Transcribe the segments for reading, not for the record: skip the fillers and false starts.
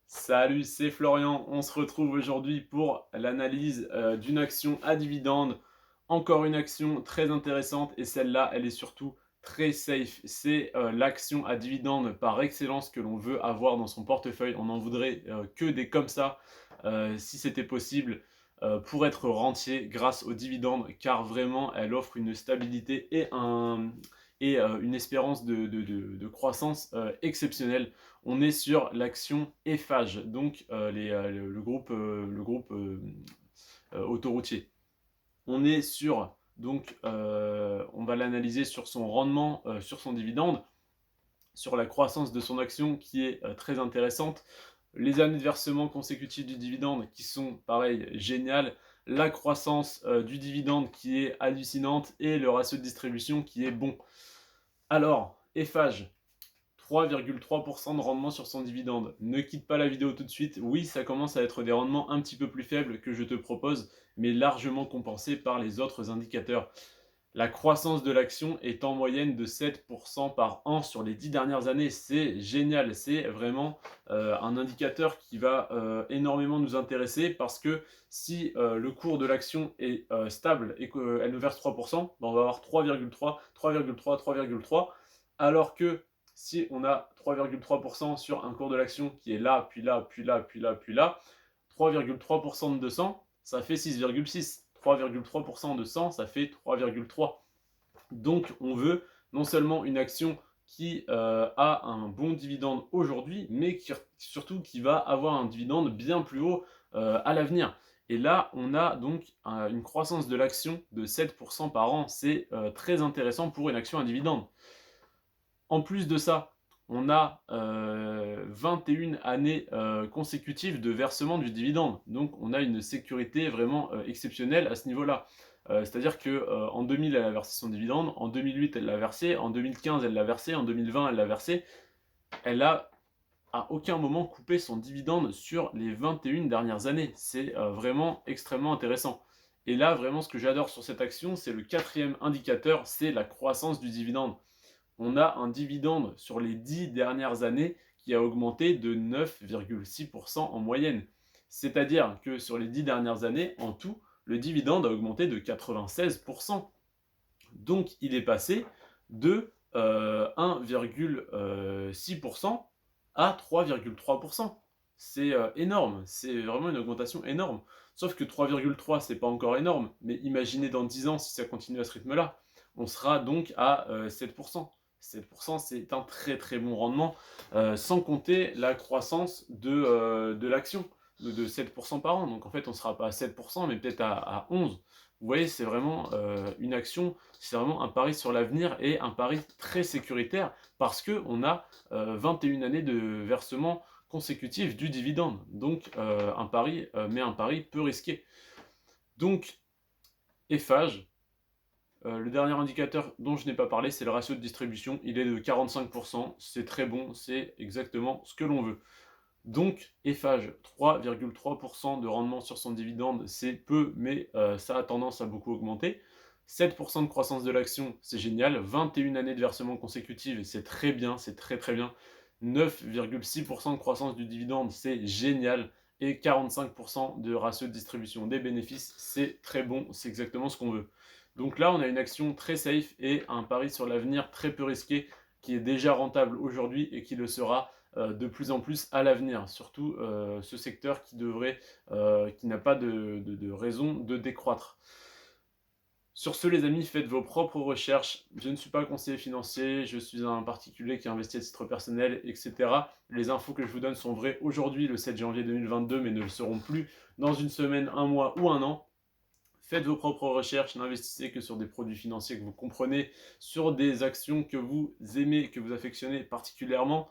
Salut, c'est Florian. On se retrouve aujourd'hui pour l'analyse d'une action à dividende. Encore une action très intéressante et celle-là, elle est surtout très safe. C'est l'action à dividende par excellence que l'on veut avoir dans son portefeuille. On en voudrait que des comme ça, si c'était possible, pour être rentier grâce aux dividendes, car vraiment, elle offre une stabilité et une espérance de croissance exceptionnelle. On est sur l'action Eiffage, donc le groupe autoroutier. On est sur, on va l'analyser sur son rendement, sur son dividende, sur la croissance de son action qui est très intéressante, les années de versement consécutifs du dividende qui sont, pareil, géniales, la croissance du dividende qui est hallucinante et le ratio de distribution qui est bon. Alors, Eiffage, 3,3% de rendement sur son dividende. Ne quitte pas la vidéo tout de suite. Oui, ça commence à être des rendements un petit peu plus faibles que je te propose, mais largement compensés par les autres indicateurs. La croissance de l'action est en moyenne de 7% par an sur les 10 dernières années. C'est génial, c'est vraiment un indicateur qui va énormément nous intéresser parce que si le cours de l'action est stable et qu'elle nous verse 3%, ben on va avoir 3,3, 3,3, 3,3, alors que si on a 3,3% sur un cours de l'action qui est là, puis là, puis là, puis là, puis là, 3,3% de 200, ça fait 6,6. 3,3% de 100, ça fait 3,3. Donc on veut non seulement une action qui a un bon dividende aujourd'hui, mais surtout qui va avoir un dividende bien plus haut à l'avenir. Et là, on a donc une croissance de l'action de 7% par an. C'est très intéressant pour une action à dividende. En plus de ça, on a 21 années consécutives de versement du dividende. Donc on a une sécurité vraiment exceptionnelle à ce niveau-là. C'est-à-dire qu'en 2000, elle a versé son dividende, en 2008, elle l'a versé, en 2015, elle l'a versé, en 2020, elle l'a versé. Elle a à aucun moment coupé son dividende sur les 21 dernières années. C'est vraiment extrêmement intéressant. Et là, vraiment, ce que j'adore sur cette action, c'est le quatrième indicateur, c'est la croissance du dividende. On a un dividende sur les 10 dernières années qui a augmenté de 9,6% en moyenne. C'est-à-dire que sur les 10 dernières années, en tout, le dividende a augmenté de 96%. Donc il est passé de 1,6% à 3,3%. C'est énorme, c'est vraiment une augmentation énorme. Sauf que 3,3, c'est pas encore énorme, mais imaginez dans 10 ans si ça continue à ce rythme-là, on sera donc à 7%. 7%, c'est un très très bon rendement, sans compter la croissance de l'action de 7% par an. Donc en fait, on ne sera pas à 7%, mais peut-être à 11%. Vous voyez, c'est vraiment une action, c'est vraiment un pari sur l'avenir et un pari très sécuritaire parce qu'on a 21 années de versement consécutif du dividende. Donc un pari, mais un pari peu risqué. Donc, Eiffage, le dernier indicateur dont je n'ai pas parlé, c'est le ratio de distribution. Il est de 45%, c'est très bon, c'est exactement ce que l'on veut. Donc, Eiffage, 3,3% de rendement sur son dividende, c'est peu, mais ça a tendance à beaucoup augmenter. 7% de croissance de l'action, c'est génial. 21 années de versement consécutive, c'est très bien, c'est très très bien. 9,6% de croissance du dividende, c'est génial. Et 45% de ratio de distribution des bénéfices, c'est très bon, c'est exactement ce qu'on veut. Donc là, on a une action très safe et un pari sur l'avenir très peu risqué qui est déjà rentable aujourd'hui et qui le sera de plus en plus à l'avenir, surtout ce secteur qui n'a pas de raison de décroître. Sur ce, les amis, faites vos propres recherches. Je ne suis pas conseiller financier, je suis un particulier qui investit à titre personnel, etc. Les infos que je vous donne sont vraies aujourd'hui, le 7 janvier 2022, mais ne le seront plus dans une semaine, un mois ou un an. Faites vos propres recherches, n'investissez que sur des produits financiers que vous comprenez, sur des actions que vous aimez, que vous affectionnez particulièrement.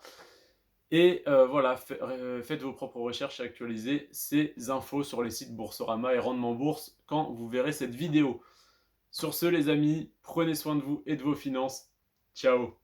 Et voilà, faites vos propres recherches et actualisez ces infos sur les sites Boursorama et Rendement Bourse quand vous verrez cette vidéo. Sur ce, les amis, prenez soin de vous et de vos finances. Ciao!